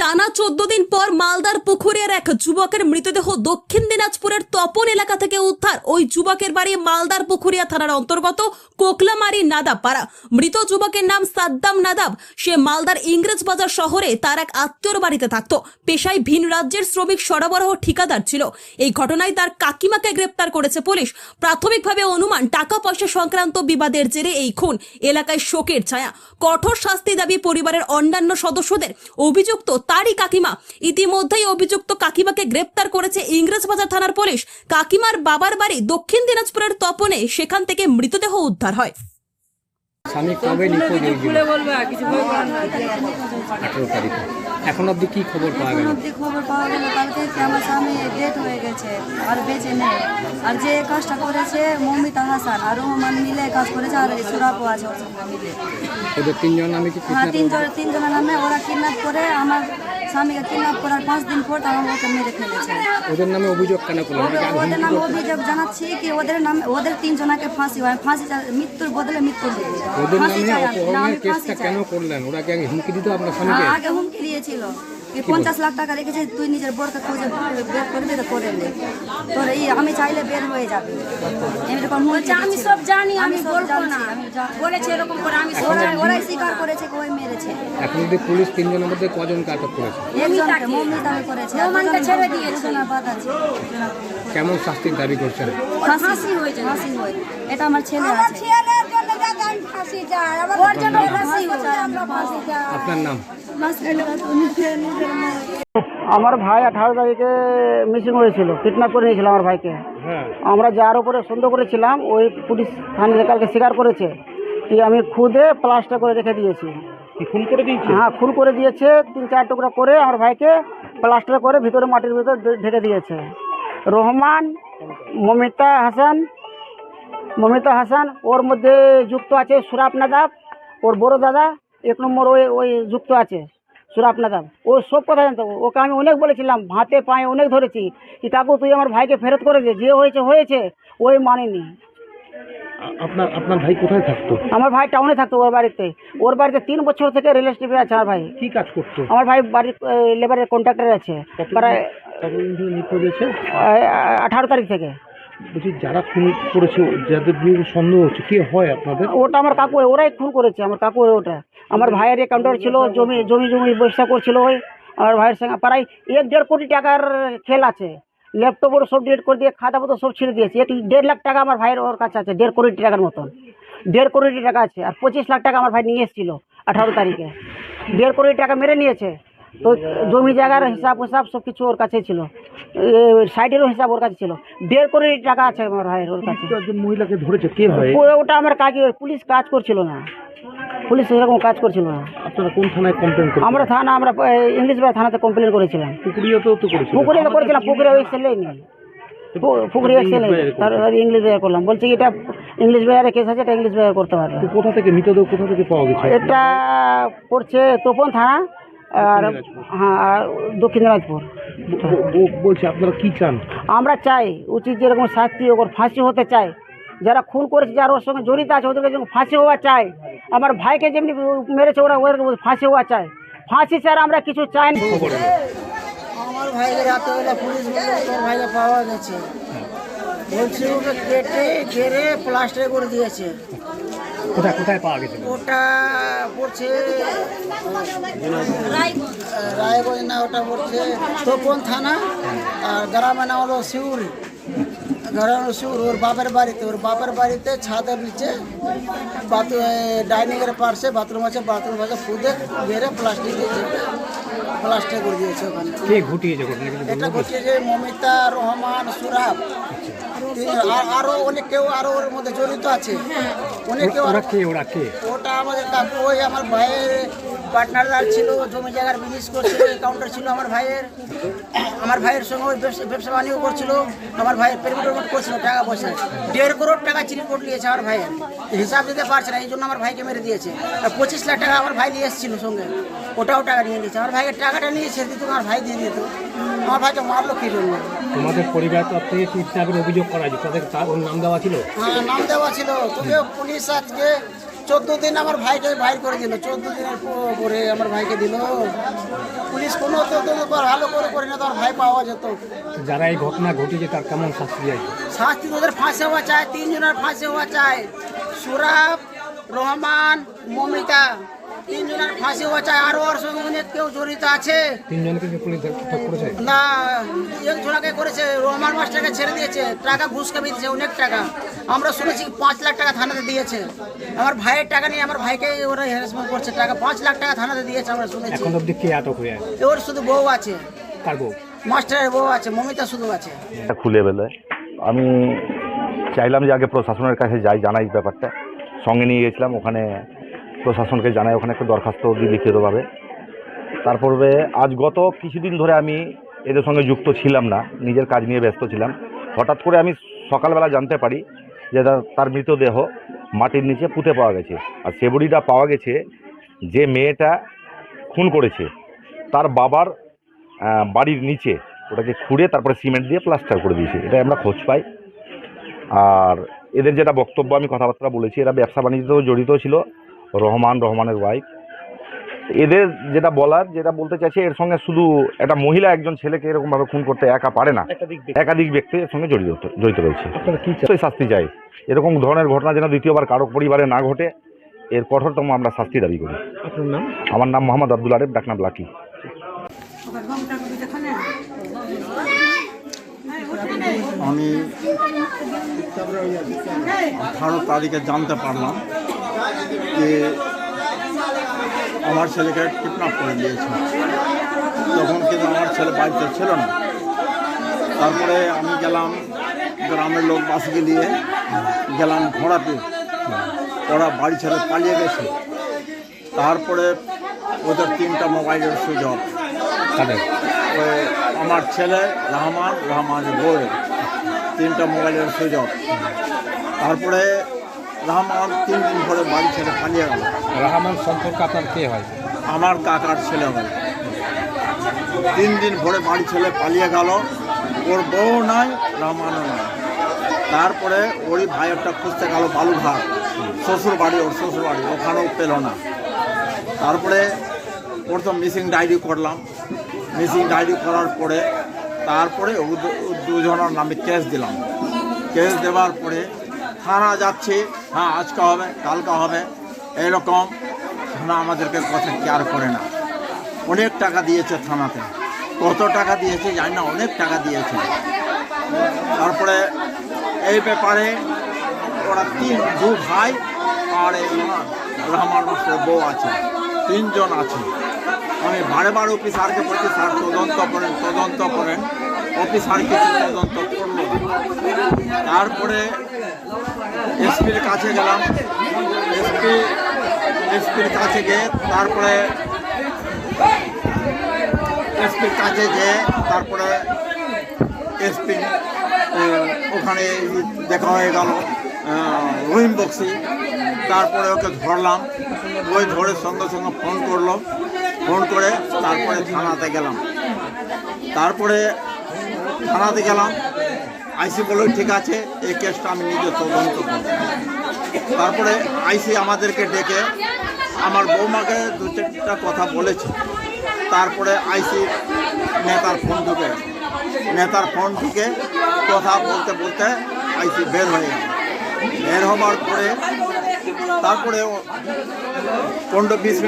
টানা 14 দিন পর মালদার পুকুরিয়ার এক যুবকের মৃতদেহ দক্ষিণ দিনাজপুরের তপন এলাকা থেকে উদ্ধার। ওই যুবকের বাড়ি মালদার পুকুরিয়া থানার অন্তর্গত কোকলামারি নাদাবপাড়া। মৃত যুবকের নাম সাদ্দাম নাদাব। সে মালদার ইংরেজ বাজার শহরে তার এক আত্মীয়র বাড়িতে থাকতো। পেশায় ভিন রাজ্যের শ্রমিক সরবরাহ ঠিকাদার ছিল। এই ঘটনায় তার কাকিমাকে গ্রেপ্তার করেছে পুলিশ। প্রাথমিকভাবে অনুমান টাকা পয়সা সংক্রান্ত বিবাদের জেরে এই খুন। এলাকায় শোকের ছায়া। কঠোর শাস্তি দাবি পরিবারের অন্যান্য সদস্যদের। অভিযুক্ত তারই কাকিমা। ইতিমধ্যেই অভিযুক্ত কাকিমাকে গ্রেপ্তার করেছে ইংরেজবাজার থানার পুলিশ। কাকিমার বাবার বাড়ি দক্ষিণ দিনাজপুরের তপনে, সেখান থেকে মৃতদেহ উদ্ধার হয়। স্বামী কবে নিখোঁজ হয়েছিল? 18 তারিখে। এখন অবধি কি খবর পাওয়া গেল? খবর পাওয়া গেল কালকে যে আমার স্বামী ডেথ হয়ে গেছে আর বেঁচে নেই। আর যে কাজটা করেছে মমিতা হাসান আর রহমান মিলে কাজ করেছে, আর সুরাপও আছে ওর সঙ্গে মিলে। ওদের তিনজন নামে কি? হ্যাঁ, তিনজনের নামে ওরা কিডন্যাপ করে আমার স্বামীকে কিডন্যাপ করার 5 দিন পর তারা ওকে মেরে ফেলেছে। ওদের নামে অভিযোগ কেন করলেন? ওদের নামে অভিযোগ জানাচ্ছি কি ওদের 3 জনকে ফাঁসি হয়, মৃত্যুর বদলে মৃত্যু দেবে। ওদের নামে অপহরণের কেসটা কেন করলেন? ওরা কি আগে হুমকি দিত আপনার স্বামীকে? আগে হুমকি দিয়েছিল কি 50 লাখ টাকা রেখেছে, তুই নিজের বোরকে খুঁজে বের করবি তো করে নে, তোর এই আমি চাইলে বের হয়ে যাবে। এরকম হচ্ছে, আমি সব জানি, আমি বলবো না, বলেছে এরকম করে, আমি ওরাই স্বীকার করেছে ওই মেরেছে। এখন যদি পুলিশ তিনজনের মধ্যে কজনকে আটক করেছে? একজনকে মমিতা করেছে, রহমানকে ছেড়ে দিয়েছে না, বাদ আছে। কেমন শাস্তির দাবি করছেন? ফাঁসি হয়েছে, ফাঁসি হয়। এটা আমার ছেলে আছে। আপনার নাম? আমার ভাই 18 তারিখে মিসিং হয়েছিল, কিডন্যাপ করে নিয়েছিল আমার ভাইকে। আমরা যার উপরে সন্দেহ করেছিলাম ওই পুলিশ থানায় কালকে স্বীকার করেছে কি আমি খুদে প্লাস্টার করে রেখে দিয়েছি। খুন করে দিয়েছে? হ্যাঁ, খুন করে দিয়েছে। 3-4 টুকরা করে আমার ভাইকে প্লাস্টার করে ভিতরে মাটির ভিতরে ঢেকে দিয়েছে। রহমান, মমিতা হাসান ওর মধ্যে যুক্ত আছে সুরাপ নাদাব, ওর বড় দাদা 1 নম্বর ওই যুক্ত আছে সুরাপ নাদাব। ও সব কথা জানতো। ওকে আমি অনেক বলেছিলাম, হাতে পায়ে অনেক ধরেছি কি কাকু তুই আমার ভাইকে ফেরত করে দে, যে হয়েছে ওই মানেনি। আপনার ভাই কোথায় থাকতো? আমার ভাই টাউনে থাকতো ওর বাড়িতে 3 বছর থেকে রিলেশনশিপে আছে আমার ভাই। কি কাজ করতো? আমার ভাই বাড়ির লেবারের কন্ট্রাক্টর আছে। প্রায় নিখোঁজ হয়েছে 18 তারিখ থেকে। বলছি যারা খুন করেছে, যাদের বিরুদ্ধে সন্দেহ হচ্ছে, কে হয় আপনাদের? ওটা আমার কাকু, ওরাই খুন করেছে। আমার কাকু ওটা। আমার ভাইয়ের অ্যাকাউন্টার ছিল, জমি ব্যবসা করছিল। ওই আমার ভাইয়ের সঙ্গে প্রায় 1-1.5 কোটি টাকার খেল আছে। ল্যাপটপের সব ডিলিট করে দিয়ে খাতা পত্র সব ছেড়ে দিয়েছে। 1.5 লাখ টাকা আমার ভাইয়ের ওর কাছে আছে, 1.5 কোটি টাকার মতন। 1.5 কোটি টাকা আছে। আর 25 লাখ টাকা আমার ভাই নিয়ে এসেছিল 18 তারিখে। 1.5 কোটি টাকা মেরে নিয়েছে। তো জমি জায়গার হিসাব সব কিছু ওর কাছে ছিল, সাইডেরও হিসাব ওর কাছে ছিল। 1.5 কোটি টাকা আছে আমার ভাইয়ের ওর কাছে। একজন মহিলাকে ধরেছে, কে হয়? ওটা আমার কাজে পুলিশ কাজ করছিল না, পুলিশ এরকম কাজ করছিল না। আপনারা কোন থানায় কমপ্লেন করেন? আমরা ইংলিশবাজার থানাতে কমপ্লেন করেছিলাম। পুকুরিয়াতেও তো করেছিলেন? পুকুরিয়াতে করেছিলাম, পুকুরে ওই সেলেই নেই, পুকুরে সেলে ইংলিশ বাজার করলাম। বলছি এটা ইংলিশ বাজারে কেস আছে, এটা ইংলিশ বাজার করতে পারবে। কোথা থেকে মৃতদেহ কোথা থেকে পাওয়া গেছে? এটা পড়ছে তপন থানা আর হ্যাঁ, আর দক্ষিণ দিনাজপুর। বলছি আপনারা কি চান? আমরা চাই উচিত যেরকম শাস্তি, ওর ফাঁসি হতে চাই। যারা খুন করেছে, যারা ওর সঙ্গে জড়িত আছে, ওদেরকে যেমন ফাঁসি হওয়া চাই। আমার ভাইকে যেমনি মেরেছে ওরা, ওর ফাঁসি হওয়া চাই। ফাঁসি ছাড়া আমরা কিছু চাই না। আমার ভাইকে রাত্রেবেলা পুলিশ বলে তোর ভাইকে পাওয়া গেছে, বলছি ওকে কেটে ঘেরে প্লাস্টার করে দিয়েছে। কোথায় পাওয়া গেছে? ওটা পড়ছে রায়গঞ্জ না, ওটা পড়ছে তপন থানা। আর গ্রামের নাম হলো শিউরি, ওর বাপের বাড়িতে ছাদের নিচে ডাইনিংয়ের পাশে বাথরুম আছে, বাথরুম খুদে বেড়ে প্লাস্টিক করে দিয়েছে ওখানে। কে ঘটিয়েছে? এটা ঘটিয়েছে মমিতা, রহমান, সুরাব, আরো অনেক কেউ আরো ওর মধ্যে জড়িত আছে। ওটা আমাদের কাকু, ওই আমার ভাইয়ের পার্টনাররা ছিল, জমি জায়গার বিজনেস করছিল, কাউন্টার ছিল আমার ভাইয়ের সঙ্গে ওই ব্যবসা বাণিজ্য করছিল। আমার ভাইয়ের পেমেন্ট করছিল টাকা পয়সা, 1.5 কোটি টাকা চিরকুট নিয়েছে আমার ভাইয়ের, হিসাব দিতে পারছে না, এই জন্য আমার ভাইকে মেরে দিয়েছে। আর 25 লাখ টাকা আমার ভাই নিয়ে এসেছিল সঙ্গে, ওটাও টাকা নিয়ে নিয়েছে। আমার ভাইকে টাকাটা নিয়েছে দিত, আমার ভাই দিয়ে দিত। আমার ভাইকে মারলো কি জন্য? তোমাদের পরিবার তরফ থেকে কিডন্যাপের অভিযোগ করা হয়েছে, তাদের তার নাম দেওয়া ছিল? হ্যাঁ, নাম দেওয়া ছিল। তবে পুলিশ আজকে 14 দিন আমার ভাইকে বাইর করে দিল, 14 দিনের পরে আমার ভাইকে দিল। পুলিশ কোনো তদন্ত ভালো করে না, তো আর ভাই পাওয়া যেত। যারা এই ঘটনা ঘটিয়েছে তার কেমন শাস্তি চাই? শাস্তি তোদের ফাঁসি হওয়া চায়, 3 জনের ফাঁসি হওয়া চায়। সুরাব, রহমান, মমিতা, 3 জনের ফাঁসি হওয়া চায়। আরো ওর সঙ্গে অনেক কেউ জড়িত আছে। 3 জনকে কি পুলিশ আটক করেছে? না, একজনকে করেছে, রহমান মাস্টারকে ছেড়ে দিয়েছে, টাকা ঘুষ খাবি দিয়েছে অনেক টাকা। আমরা শুনেছি 5 লাখ টাকা থানাতে দিয়েছে। আমার ভাইয়ের টাকা নিয়ে আমার ভাইকে ওরা হ্যারাসমেন্ট করছে, টাকা 5 লাখ টাকা থানাতে দিয়েছে আমরা শুনেছি। এখন অব্দি কে আটক হয়ে আছে? ওর শুধু বউ আছে, কার বউ? মাস্টারের বউ আছে, মমিতা শুধু আছে। এটা খুলে বেলে আমি চাইলাম যে আগে প্রশাসনের কাছে যাই, জানাই ব্যাপারটা। সঙ্গে নিয়ে গেছিলাম, ওখানে প্রশাসনকে জানাই, ওখানে একটা দরখাস্ত দিই লিখিতভাবে। তারপরে আজ গত কিছুদিন ধরে আমি এদের সঙ্গে যুক্ত ছিলাম না, নিজের কাজ নিয়ে ব্যস্ত ছিলাম। হঠাৎ করে আমি সকালবেলা জানতে পারি যে তার মৃতদেহ মাটির নিচে পুঁতে পাওয়া গেছে। আর সে বডিটা পাওয়া গেছে যে মেয়েটা খুন করেছে তার বাবার বাড়ির নিচে, ওটাকে খুঁড়ে তারপরে সিমেন্ট দিয়ে প্লাস্টার করে দিয়েছে। এটা আমরা খোঁজ পাই। আর এদের যেটা বক্তব্য, আমি কথাবার্তা বলেছি, এরা ব্যবসা বাণিজ্যতেও জড়িত ছিল, রহমানের ওয়াইফ। এদের যেটা বলার, যেটা বলতে চাইছে, এর সঙ্গে শুধু একটা মহিলা একজন ছেলেকে এরকমভাবে খুন করতে একা পারে না, একাধিক ব্যক্তি এর সঙ্গে জড়িত রয়েছে। শাস্তি চাই, এরকম ধরনের ঘটনা যেন দ্বিতীয়বার কারো পরিবারে না ঘটে, এর কঠোরতম আমরা শাস্তি দাবি করি। আপনার নাম? আমার নাম মোহাম্মদ আব্দুল আরেফ, ডাকনাম লাকি। আমি 18 তারিখে জানতে পারলাম যে আমার ছেলেকে কিডন্যাপ করে দিয়েছে। তখন কিন্তু আমার ছেলে বাড়িতে ছিল না। তারপরে আমি গেলাম, গ্রামের লোক বাসকে নিয়ে গেলাম ঘোড়াতে, ওরা বাড়ি ছেড়ে পালিয়ে গেছে। তারপরে ওদের 3টা মোবাইলের সুইচ অফ। আমার ছেলে রহমানের বউয়ের 3টা মোবাইলের সুইচ অফ। তারপরে রহমান 3 দিন ধরে বাড়ি ছেড়ে পালিয়ে গেল। রহমান সম্পর্কে আপনার কে হয়? আমার কাকার ছেলে হয়। 3 দিন ধরে বাড়ি ছেড়ে পালিয়ে গেল। ওর বউ নাই, রহমানও নাই। তারপরে ওরই ভাইয়েরটা খুঁজতে গেল বালুঘাট, শ্বশুর বাড়ি, ওর শ্বশুর বাড়ি, ওখানেও পেল না। তারপরে ওর তো মিসিং ডায়েরি করলাম। মিসিং ডায়েরি করার পরে তারপরে 2 জনের নামে কেস দিলাম। কেস দেওয়ার পরে থানা যাচ্ছে, হ্যাঁ আজকে হবে, কালকে হবে, এরকম। থানা আমাদেরকে কথা কেয়ার করে না। অনেক টাকা দিয়েছে থানাতে, কত টাকা দিয়েছে জানি না, অনেক টাকা দিয়েছে। তারপরে এই ব্যাপারে ওরা 2 ভাই আর এই রহমান মাস্টারের বউ আছে, 3 জন আছে। আমি বারে অফিসারকে বলছি, স্যার তদন্ত করেন। অফিসার কিছু তদন্ত করলো। তারপরে এসপির কাছে গেলাম। এসপির কাছে গিয়ে তারপরে এসপি ওখানে দেখা হয়ে গেল রহিম বক্সি। তারপরে ওকে ধরলাম। ওই ধরে সঙ্গে সঙ্গে ফোন করলো। ফোন করে তারপরে থানাতে গেলাম। আইসি বলল ঠিক আছে, এই কেসটা আমি নিজে তদন্ত করব। তারপরে আইসি আমাদেরকে ডেকে আমার বৌমাকে 2-4টা কথা বলেছে। তারপরে আইসি নেতার ফোন ঢুকে কথা বলতে বলতে আইসি বের হয়ে গেল। বের হবার পরে তারপরে 15-20 মিনিট